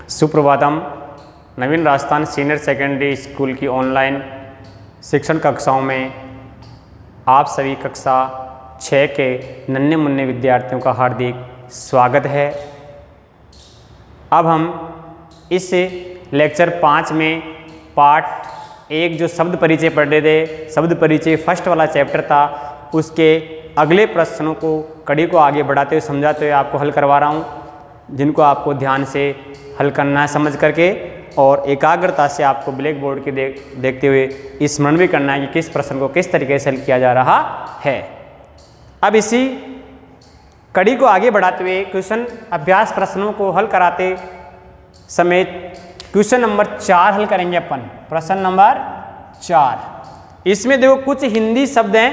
सुप्रभातम। नवीन Rajasthan senior secondary school की online शिक्षण कक्षाओं में आप सभी कक्षा 6 के नन्हे मुन्ने विद्यार्थियों का हार्दिक स्वागत है। अब हम इस लेक्चर 5 में पार्ट 1 जो शब्द परिचय पढ़ रहे थे, शब्द परिचय फर्स्ट वाला चैप्टर था, उसके अगले प्रश्नों को कड़ी को आगे बढ़ाते हुए समझाते हुए आपको हल करवा रहा हूँ, जिनको आपको ध्यान से हल करना है समझ करके, और एकाग्रता से आपको ब्लैक बोर्ड के देखते हुए स्मरण भी करना है कि किस प्रश्न को किस तरीके से हल किया जा रहा है। अब इसी कड़ी को आगे बढ़ाते हुए क्वेश्चन अभ्यास प्रश्नों को हल कराते समय क्वेश्चन नंबर 4 हल करेंगे अपन। प्रश्न नंबर 4, इसमें देखो कुछ हिंदी शब्द हैं,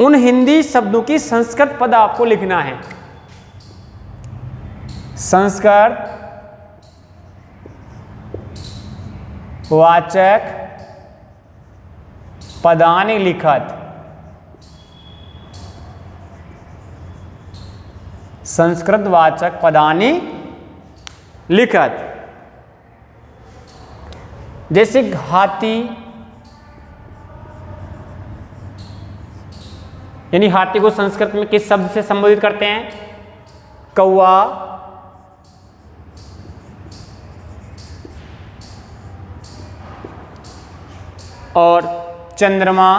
उन हिंदी शब्दों की संस्कृत पद आपको लिखना है। संस्कृत वाचक पदानि लिखत। संस्कृत वाचक पदानि लिखत। जैसे हाथी, यानी हाथी को संस्कृत में किस शब्द से संबोधित करते हैं? कौवा। और चंद्रमा।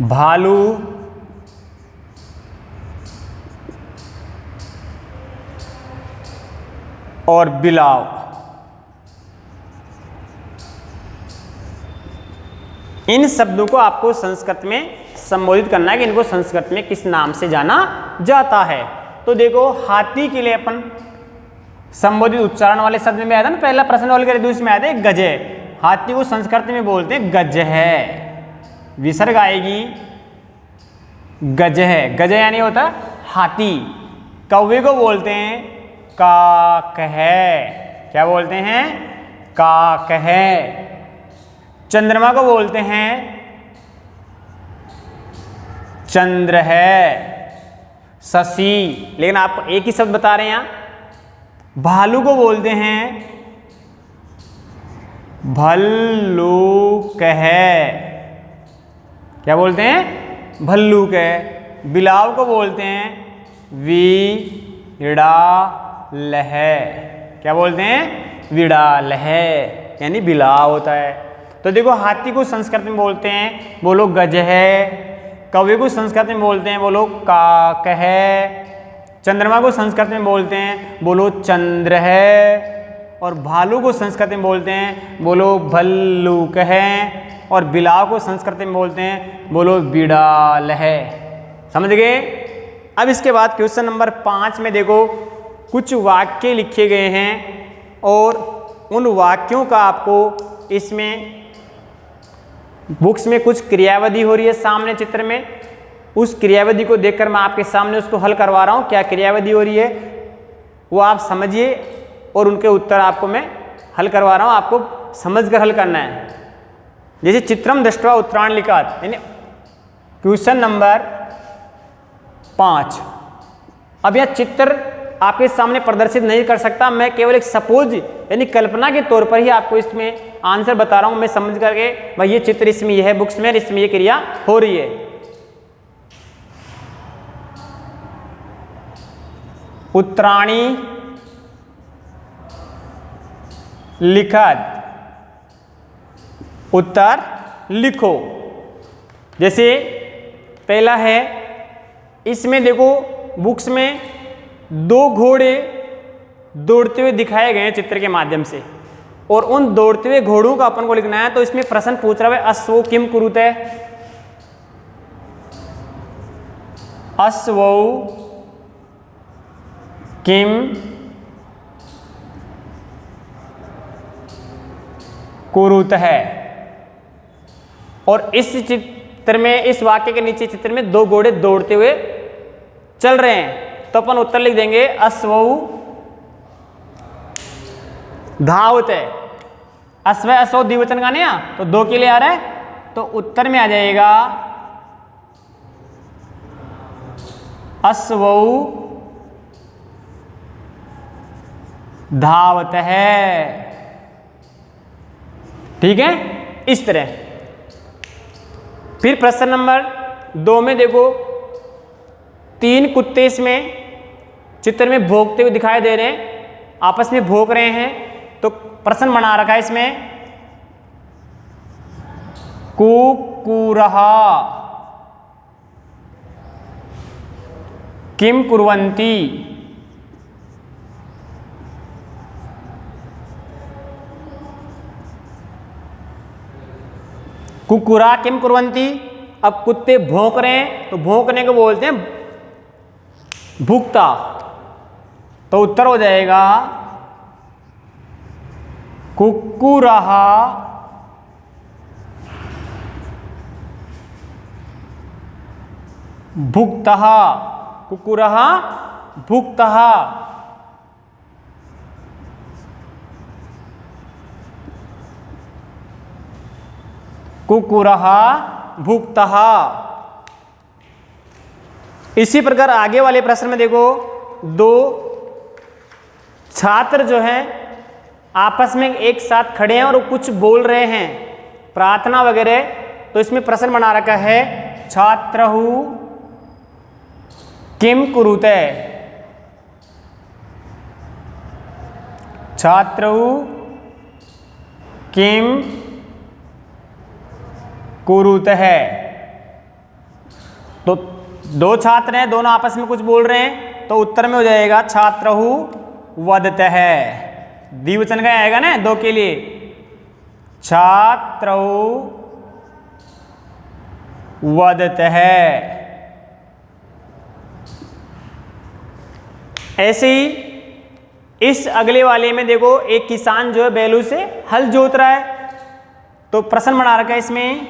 भालू। और बिलाव। इन शब्दों को आपको संस्कृत में संबोधित करना है कि इनको संस्कृत में किस नाम से जाना जाता है। तो देखो, हाथी के लिए अपन संबोधित उच्चारण वाले शब्द में आया था ना, पहला प्रश्न हल करे, दूसरे में आया था गज है। हाथी को संस्कृत में बोलते हैं गज है, विसर्ग आएगी, गज है। गज यानी होता हाथी। कौवे को बोलते हैं काक है। क्या बोलते हैं? काक है। चंद्रमा को बोलते हैं चंद्र है, शशि। लेकिन आप एक ही शब्द बता रहे हैं यहाँ। भालू को बोलते हैं भल्लूक है। क्या बोलते हैं? भल्लूक है। बिलाव को बोलते हैं विड़ाल है। क्या बोलते हैं? विड़ाल है, यानी बिलाव होता है। तो देखो, हाथी को संस्कृत में बोलते हैं, बोलो गज है। कौवे को संस्कृत में बोलते हैं, बोलो काक है। चंद्रमा को संस्कृत में बोलते हैं, बोलो चंद्र है। और भालू को संस्कृत में बोलते हैं, बोलो भल्लूक है। और बिलाव को संस्कृत में बोलते हैं, बोलो बिड़ाल है। समझ गए? अब इसके बाद क्वेश्चन नंबर 5 में देखो, कुछ वाक्य लिखे गए हैं और उन वाक्यों का आपको इसमें बुक्स में कुछ क्रियाविधि हो रही है सामने चित्र में। उस क्रियाविधि को देखकर मैं आपके सामने उसको हल करवा रहा हूँ। क्या क्रियाविधि हो रही है वो आप समझिए, और उनके उत्तर आपको मैं हल करवा रहा हूँ, आपको समझकर हल करना है। जैसे चित्रम दृष्ट्वा उत्तरायण लिखात, यानी क्वेश्चन नंबर 5। अब यह चित्र आपके सामने प्रदर्शित नहीं कर सकता, मैं केवल एक सपोज यानी कल्पना के तौर पर ही आपको इसमें आंसर बता रहा हूं, मैं समझ करके भाई ये चित्र इसमें यह है बुक्स में, इसमें ये क्रिया हो रही है। उत्तरायणी लिखत, उत्तर लिखो। जैसे पहला है, इसमें देखो बुक्स में 2 घोड़े दौड़ते हुए दिखाए गए हैं चित्र के माध्यम से, और उन दौड़ते हुए घोड़ों का अपन को लिखना है। तो इसमें प्रश्न पूछ रहा है अश्वो किम कुरुते, अश्वो किम कुरुत है। और इस चित्र में, इस वाक्य के नीचे चित्र में 2 घोड़े दौड़ते हुए चल रहे हैं। तो अपन उत्तर लिख देंगे अश्वौ धावते। अश्व अश्व द्विवचन का नहीं, तो 2 के लिए आ रहा है, तो उत्तर में आ जाएगा अश्वौ धावत है। ठीक है, इस तरह। फिर प्रश्न नंबर 2 में देखो, 3 कुत्ते इसमें चित्र में भौंकते हुए दिखाई दे रहे हैं, आपस में भौंक रहे हैं। तो प्रश्न बना रखा है इसमें कुकुरहा किम कुर्वन्ति। कुकुरा किम कुर्वन्ति। अब कुत्ते भौंक रहे हैं, तो भौंकने को बोलते हैं भुक्ता। तो उत्तर हो जाएगा कुक्कुरहा भुक्तः। कुक्कुरहा भुक्तः। कुक्कुरहा भुक्तः। इसी प्रकार आगे वाले प्रश्न में देखो, 2 छात्र जो हैं आपस में एक साथ खड़े हैं और कुछ बोल रहे हैं, प्रार्थना वगैरह। तो इसमें प्रश्न बना रखा है छात्रहु किम कुरुते। छात्रहु किम कुरुत है। तो 2 छात्र हैं, दोनों आपस में कुछ बोल रहे हैं, तो उत्तर में हो जाएगा छात्रहु वदत है। द्विवचन का आएगा ना 2 के लिए, छात्रहु वदत है। ऐसे ही इस अगले वाले में देखो, एक किसान जो है बैलों से हल जोत रहा है। तो प्रश्न बना रखा है इसमें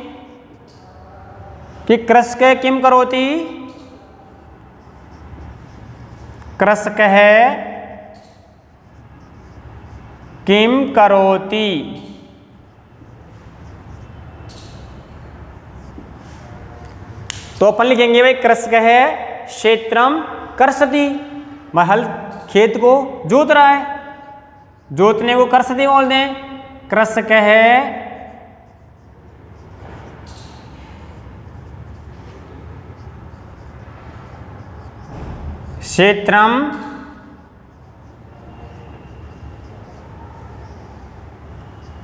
कि कृषक किम करोति। कृषक है किम करोति। तो अपन लिखेंगे भाई कृषक है क्षेत्रम कर्षति, मैं हल खेत को जोत रहा है, जोतने को कर्षति बोल दें। कृषक है क्षेत्रम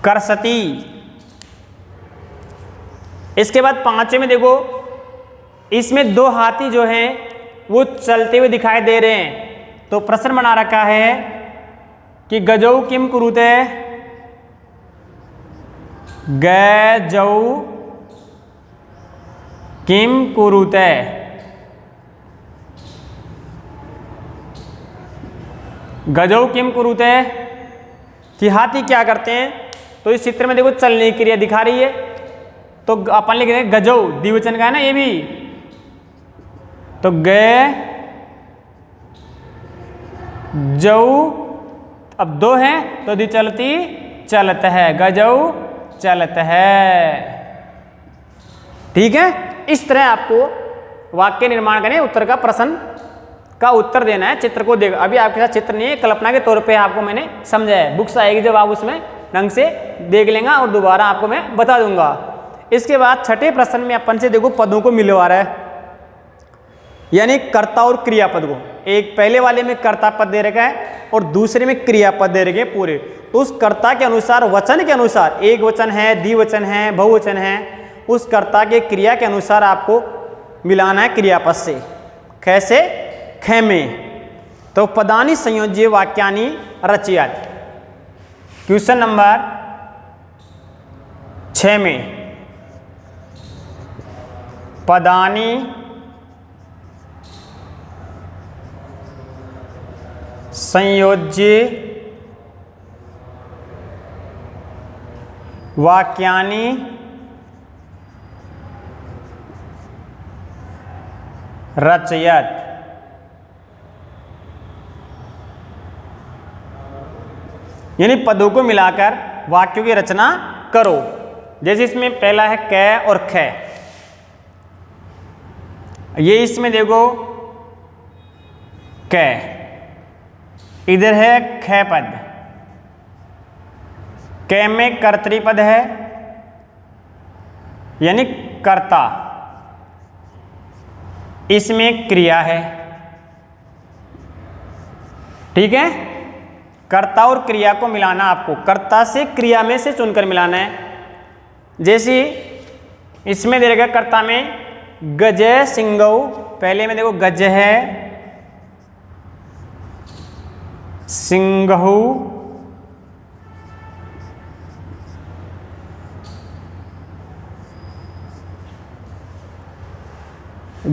कर्षति। इसके बाद 5वें में देखो, इसमें 2 हाथी जो हैं वो चलते हुए दिखाई दे रहे हैं। तो प्रश्न बना रखा है कि गजौ किम कुरुते। गजौ किम कुरुते। गजौ किम कुरुते कि हाथी क्या करते हैं। तो इस चित्र में देखो चलने की क्रिया दिखा रही है, तो अपन लिख रहे हैं गजौ, द्विवचन का है ना ये भी। तो ग जौ, अब 2 हैं तो द्विचलती चलत है, गजौ चलत है। ठीक है, इस तरह आपको वाक्य निर्माण करने, उत्तर का प्रश्न का उत्तर देना है। चित्र को देख, अभी आपके साथ चित्र नहीं है, कल्पना के तौर पे आपको मैंने समझाया है। बुक्स आएगी जब आप उसमें ढंग से देख लेंगे और दोबारा आपको मैं बता दूंगा। इसके बाद 6ठे प्रश्न में अपन से देखो पदों को मिलवा रहा है, यानी कर्ता और क्रियापद को। एक पहले वाले में कर्ता पद दे रखा है और दूसरे में क्रियापद दे रखे पूरे। तो उस कर्ता के अनुसार, वचन के अनुसार, एक वचन है, द्विवचन है, बहुवचन है, उस कर्ता के क्रिया के अनुसार आपको मिलाना है क्रियापद से। कैसे? खेमे। तो पदानि संयोज्य वाक्यानि रचयत। क्वेश्चन नंबर 6 में पदानि संयोज्य वाक्यानि रचयत। यानी पदों को मिलाकर वाक्यों की रचना करो। जैसे इसमें पहला है कै और ख, ये इसमें देखो कै, इधर है ख पद, कै में कर्तृपद है यानी कर्ता, इसमें क्रिया है। ठीक है, कर्ता और क्रिया को मिलाना, आपको कर्ता से क्रिया में से चुनकर मिलाना है। जैसे इसमें दे रखा कर्ता में गज सिंगौ, पहले में देखो गज है सिंगहु,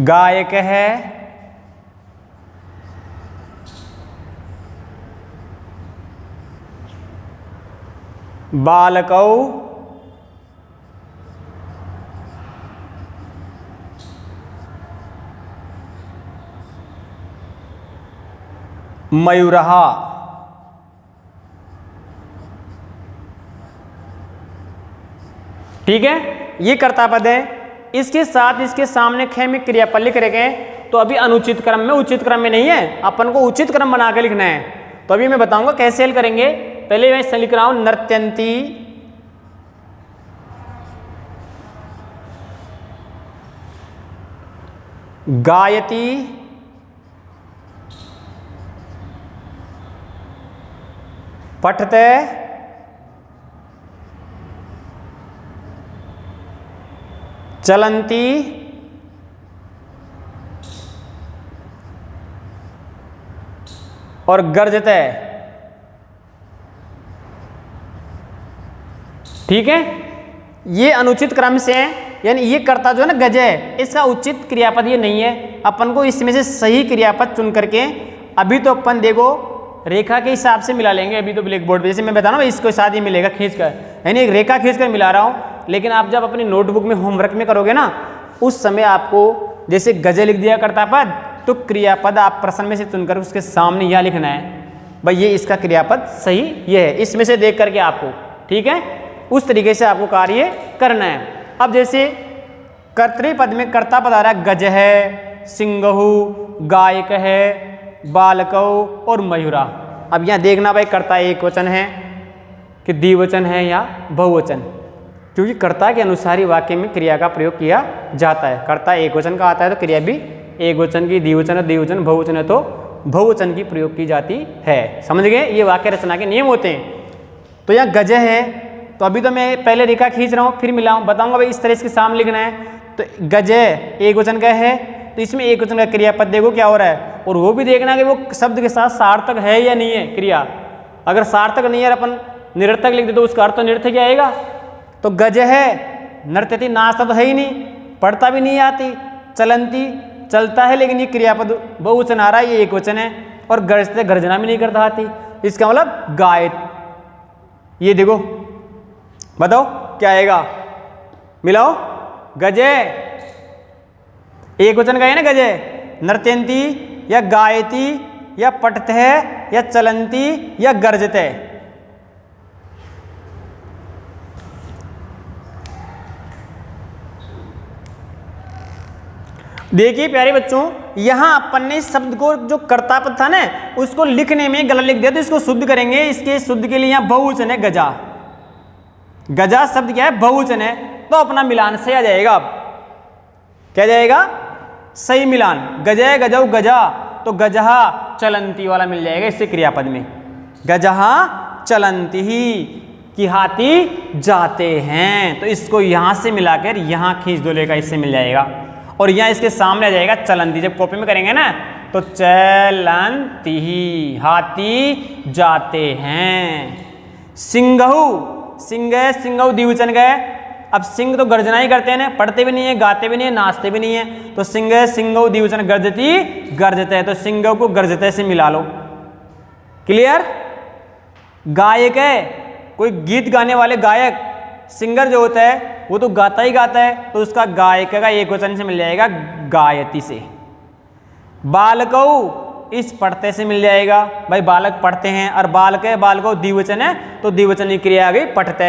गायक है, बालकौ, मयूरहा। ठीक है, ये कर्ता पद है। इसके साथ इसके सामने ख में क्रियापद लिख रखे हैं, तो अभी अनुचित क्रम में, उचित क्रम में नहीं है, अपन को उचित क्रम बना के लिखना है। तो अभी मैं बताऊंगा कैसे हल करेंगे। पहले मैं इससे लिख रहा हूं नर्त्यंती, गायती, पठते, चलंती, और गर्जते। ठीक है, ये अनुचित क्रम से है, यानी ये कर्ता जो है ना गज है, इसका उचित क्रियापद ये नहीं है। अपन को इसमें से सही क्रियापद चुन करके अभी तो अपन देखो रेखा के हिसाब से मिला लेंगे। अभी तो ब्लैक बोर्ड पे जैसे मैं बता रहा हूँ इसको साथ ही मिलेगा खींच कर, यानी एक रेखा खींच कर मिला रहा हूँ। लेकिन आप जब अपनी नोटबुक में होमवर्क में करोगे ना, उस समय आपको जैसे गज लिख दिया कर्ता पद, तो क्रियापद आप प्रश्न में से चुनकर उसके सामने यह लिखना है भाई ये इसका क्रियापद सही ये है, इसमें से देख करके आपको। ठीक है, उस तरीके से आपको कार्य करना है। अब जैसे कर्तृपद में कर्ता पद आ रहा है गज है, सिंगहु, गायक है, बालकौ और मयूरा। अब यहाँ देखना भाई कर्ता एक वचन है कि द्विवचन है या बहुवचन, क्योंकि कर्ता के अनुसार ही वाक्य में क्रिया का प्रयोग किया जाता है। कर्ता एक वचन का आता है तो क्रिया भी एक वचन की, द्विवचन है द्विवचन, बहुवचन है तो बहुवचन की प्रयोग की जाती है। समझ गए, ये वाक्य रचना के नियम होते हैं। तो यहाँ गज है, तो अभी तो मैं पहले रेखा खींच रहा हूँ फिर मिलाऊँ, बताऊंगा भाई इस तरह इसके सामने लिखना है। तो गज एक वचन का है, तो इसमें एक वचन का क्रियापद देखो क्या हो रहा है, और वो भी देखना कि वो शब्द के साथ सार्थक है या नहीं है क्रिया। अगर सार्थक नहीं है अपन निरर्थक लिख दे तो उसका अर्थ तो निरर्थक ही आएगा। तो गज है, नर्तती नाचता तो है ही नहीं, पढ़ता भी नहीं आती, चलंती चलता है लेकिन ये क्रियापद बहुवचन आ रहा है, ये एक वचन है, और गर्जते गर्जना भी नहीं करता आती, इसका मतलब गायत। ये देखो बताओ क्या आएगा, मिलाओ। गजे एक वचन का है ना, गजे नर्त्यंती या गायती या पठते या चलंती या गर्जते। देखिए प्यारे बच्चों, यहां अपन ने शब्द को जो कर्तापद था ना उसको लिखने में गलत लिख दिया, तो इसको शुद्ध करेंगे। इसके शुद्ध के लिए यहां बहुवचन है गजा, गजा शब्द क्या है बहुवचन है, तो अपना मिलान से आ जाएगा। अब क्या जाएगा, सही मिलान। गजय गजऊ गजा, तो गजहा चलंती वाला मिल जाएगा इससे क्रियापद में। गजहा चलंती ही कि हाथी जाते हैं, तो इसको यहां से मिलाकर यहां खींच दो लेगा, इससे मिल जाएगा। और यहां इसके सामने आ जाएगा चलंती, जब कॉपी में करेंगे ना तो चलंती ही हाथी जाते हैं। सिंगहु, सिंह सिंगहु द्विवचन गए। अब सिंह तो गर्जना ही करते हैं ना, पढ़ते भी नहीं है, गाते भी नहीं है, नाचते भी नहीं है, तो सिंह सिंगहु द्विवचन गर्जती गर्जते है, तो सिंगहु को गर्जते से मिला लो। क्लियर। गायक है, कोई गीत गाने वाले गायक, सिंगर जो होता है वो तो गाता ही गाता है, तो उसका गायक का एक वचन से मिल जाएगा गायती से। बालकौ इस पढ़ते से मिल जाएगा। भाई बालक पढ़ते हैं और बालक है, बालको द्विवचन है तो द्विवचन की क्रिया आ गई पढ़ते।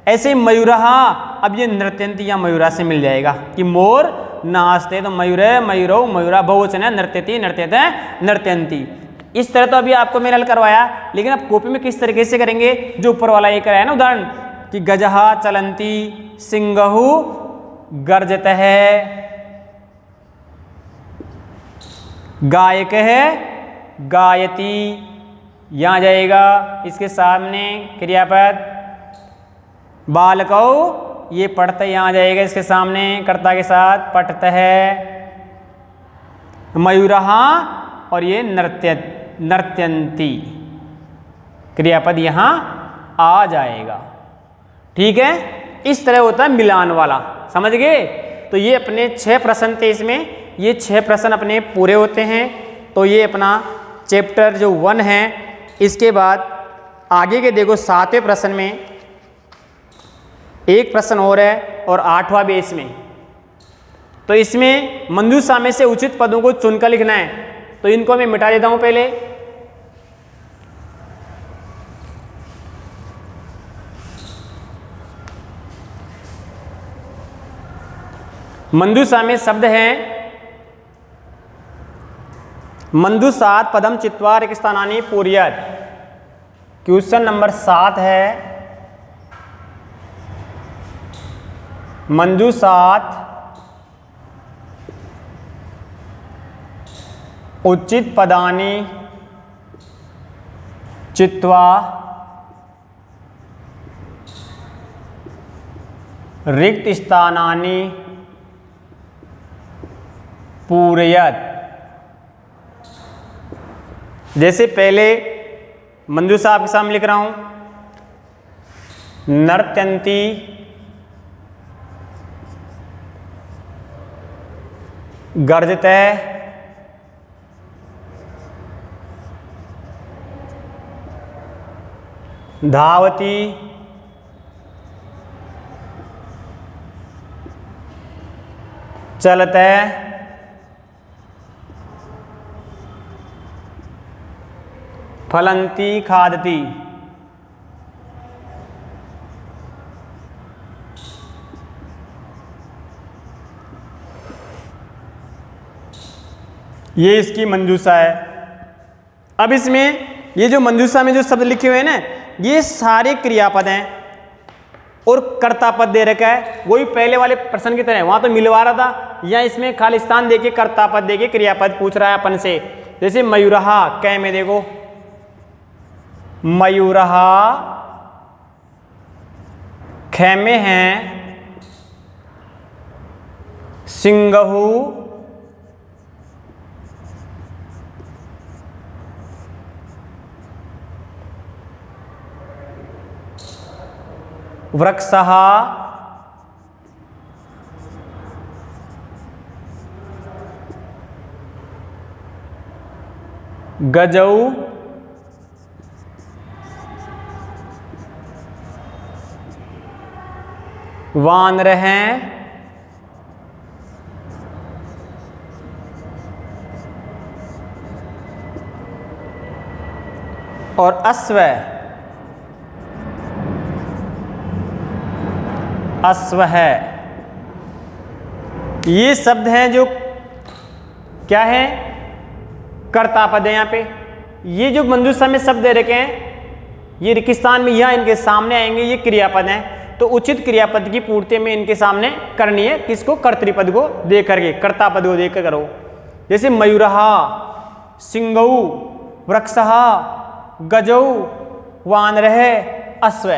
ऐसे ही मयूरहा, अब ये नृत्यंती या मयूरा से मिल जाएगा कि मोर नाचते, तो मयूर मयूरो मयूरा बहुवचन है, नृत्यति नृत्यते नृत्यंती। इस तरह तो अभी आपको मैंने हल करवाया, लेकिन अब कॉपी में किस तरीके से करेंगे, जो ऊपर वाला ये कराया ना उदाहरण कि गजहा चलंती, सिंगहु गर्जत है, गायक है गायती, यहाँ जाएगा इसके सामने क्रियापद, बालकौ ये पढ़ते यहाँ जाएगा इसके सामने कर्ता के साथ पढ़ते है, मयूरहा और ये नृत्यंती क्रियापद यहाँ आ जाएगा। ठीक है, इस तरह होता है मिलान वाला, समझ गए। तो ये अपने 6 प्रश्न थे, इसमें ये 6 प्रश्न अपने पूरे होते हैं। तो ये अपना चैप्टर जो 1 है, इसके बाद आगे के देखो 7वें प्रश्न में एक प्रश्न और है और 8वां भी इसमें। तो इसमें मंजूषा में से उचित पदों को चुनकर लिखना है, तो इनको मैं मिटा देता हूं पहले। मंजूषा में शब्द हैं मंजूषात पदम चित्वा रिक्त स्थानानि पूरयत। क्वेश्चन नंबर 7 है मंजूषात उचित पदानि चित्वा रिक्त स्थानानि पूरयत। जैसे पहले मंजूषा आपके सामने लिख रहा हूं, नर्त्यंती गर्जते धावती चलते फलंती खादती। ये इसकी मंजूषा है। अब इसमें ये जो मंजूषा में जो शब्द लिखे हुए हैं ना, ये सारे क्रियापद हैं और कर्ता पद दे रखा है, वही पहले वाले प्रश्न की तरह। वहां तो मिलवा रहा था, या इसमें खाली स्थान देके कर्ता पद देके क्रियापद पूछ रहा है अपन से। जैसे मयूरहा, कै में देखो मयूरहा, खे में है सिंगहु, वृक्षः, गजौ, वानरः, और अश्व। अश्व है, ये शब्द हैं जो क्या है, कर्ता पद है। यहाँ पे ये जो मंजूषा में शब्द दे रखे हैं, ये रिक्तस्थान में यहाँ इनके सामने आएंगे, ये क्रियापद हैं। तो उचित क्रियापद की पूर्ति में इनके सामने करनी है, किसको, कर्तृपद को देख करके, कर्ता पद को देख कर करो। जैसे मयूरहा, सिंगहु, वृक्षः, गजौ, वानरः, अश्व।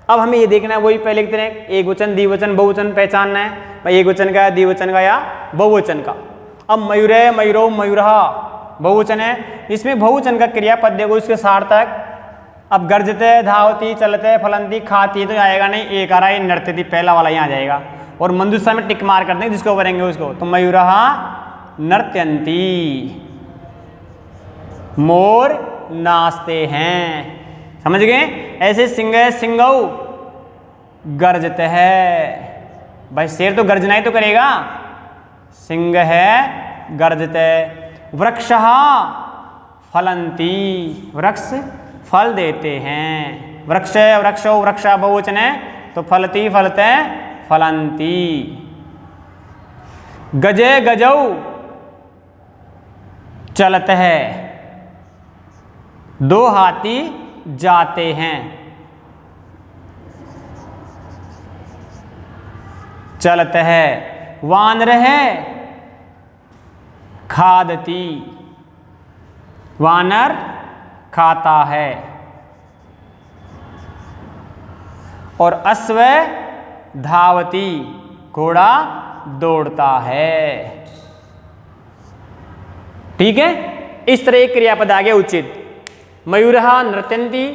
अब हमें ये देखना है वही पहले की तरह, एक वचन द्विवचन बहुवचन पहचानना है, भाई एक वचन का, द्विवचन का या बहुवचन का। अब मयूर, मयूरो, मयूरहा बहुवचन है, इसमें बहुवचन का क्रियापद देखो इसके सार्थक। अब गर्जते, धावती, चलते, फलंती, खाती तो आएगा नहीं, एक आ रहा है नृत्यति, पहला वाला यहाँ जाएगा। और मंजूषा में टिक मार करते हैं जिसको भरेंगे उसको। तो मयूरहा नृत्यंती, मोर नाचते हैं, समझ गए। ऐसे सिंह, सिंगहु गर्जते है, भाई शेर तो गर्जना ही तो करेगा, सिंह है गर्जते। वृक्षः फलन्ति, वृक्ष फल देते हैं। वृक्ष वृक्षो वृक्षा बहुवचन है तो फलती फलते फलन्ति। गजे गजौ चलत है, दो हाथी जाते हैं। चलत है। वानर है खादती, वानर खाता है। और अश्व धावती, घोड़ा दौड़ता है। ठीक है, इस तरह एक क्रियापद आ गया उचित। मयूरः नृत्यन्ति,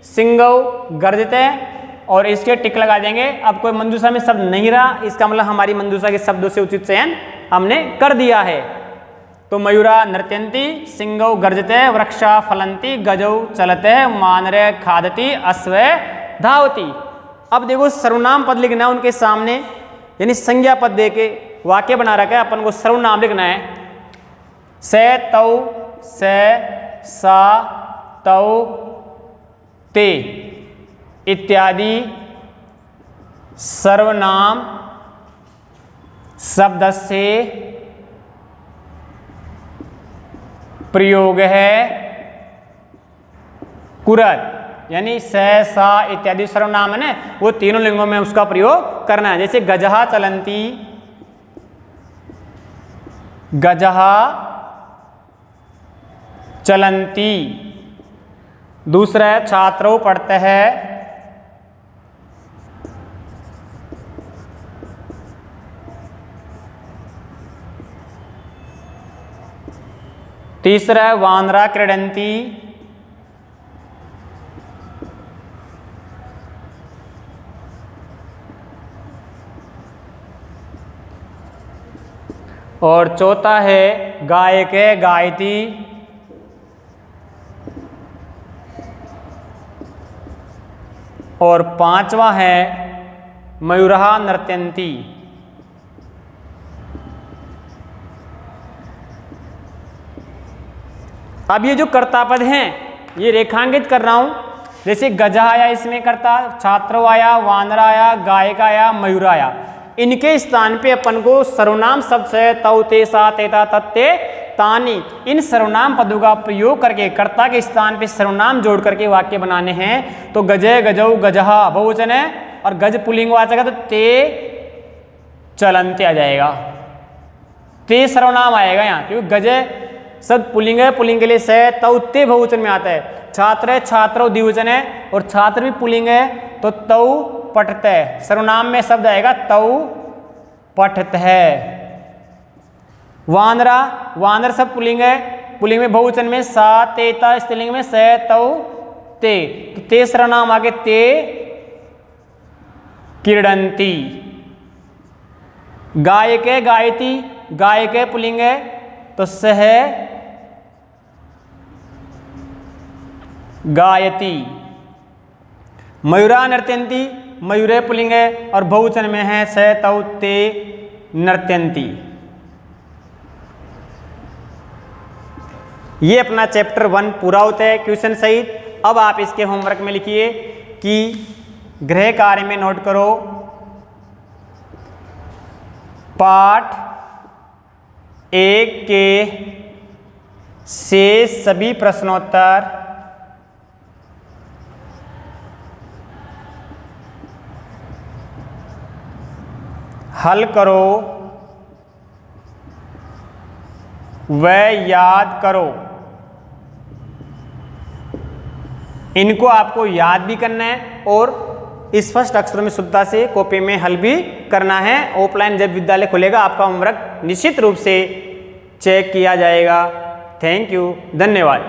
सिंगौ गर्जते, और इसके टिक लगा देंगे। अब कोई मंदूषा में शब्द नहीं रहा, इसका मतलब हमारी मंदूषा के शब्दों से उचित चयन हमने कर दिया है। तो मयूरा नृत्यन्ति, सिंगौ गर्जते, वृक्षा फलन्ति, गजौ चलते, मानरे खादति, अश्व धावति। अब देखो सर्वनाम पद लिखना है उनके सामने, यानी संज्ञा पद दे के वाक्य बना रखा है, अपन को सर्वनाम लिखना है। से तौ, से सा, तौ, ते इत्यादि सर्वनाम शब्द से प्रयोग है कुरत, यानी स सा इत्यादि सर्वनाम है ना, वो तीनों लिंगों में उसका प्रयोग करना है। जैसे गजहा चलंती, गजहा चलंती। दूसरा है छात्रों पढ़ते हैं, तीसरा है वानरा क्रीडंती, और चौथा है गायक गायती, और पांचवा है मयूरः नृत्यन्ति। अब ये जो कर्ता पद हैं ये रेखांकित कर रहा हूं। जैसे गजा आया, इसमें कर्ता, छात्र आया, वानर आया, गायक आया, मयूर आया। इनके स्थान पे अपन को सर्वनाम शब्द से तौ ते सा तेता तत्ते तानी, इन सर्वनाम पदों का प्रयोग करके कर्ता के स्थान पे सर्वनाम जोड़ करके वाक्य बनाने हैं। तो गजे गजौ गजहा बहुवचन है, और गज पुल्लिंग वाचक है तो ते चलंते आ जाएगा, ते सर्वनाम आएगा यहाँ, क्योंकि गजे शब्द पुल्लिंग है, पुल्लिंग के लिए से तौ ते बहुवचन में आता है। छात्र है, छात्रो द्विवचन है, और छात्र भी पुल्लिंग है तो तौ पठते, सर्वनाम में शब्द आएगा तौ पठत है। वानरा, वानर सब पुल्लिंग है, पुल्लिंग में बहुवचन में सा तेता, स्त्रीलिंग में से तौ ते, तो ते सर्वनाम आगे ते क्रीडंती। गायक है गायती, गायक है पुल्लिंग है तो सह गायती। मयूरा नृत्यंती, मयूरे पुल्लिंग है और बहुवचन में है स तौ ते नृत्यंती। ये अपना चैप्टर 1 पूरा होता है क्वेश्चन सहित। अब आप इसके होमवर्क में लिखिए कि गृह कार्य में नोट करो पाठ 1 के शेष सभी प्रश्नोत्तर हल करो व याद करो। इनको आपको याद भी करना है और स्पष्ट अक्षरों में शुद्धता से कॉपी में हल भी करना है। ऑफलाइन जब विद्यालय खुलेगा आपका होमवर्क निश्चित रूप से चेक किया जाएगा। थैंक यू, धन्यवाद।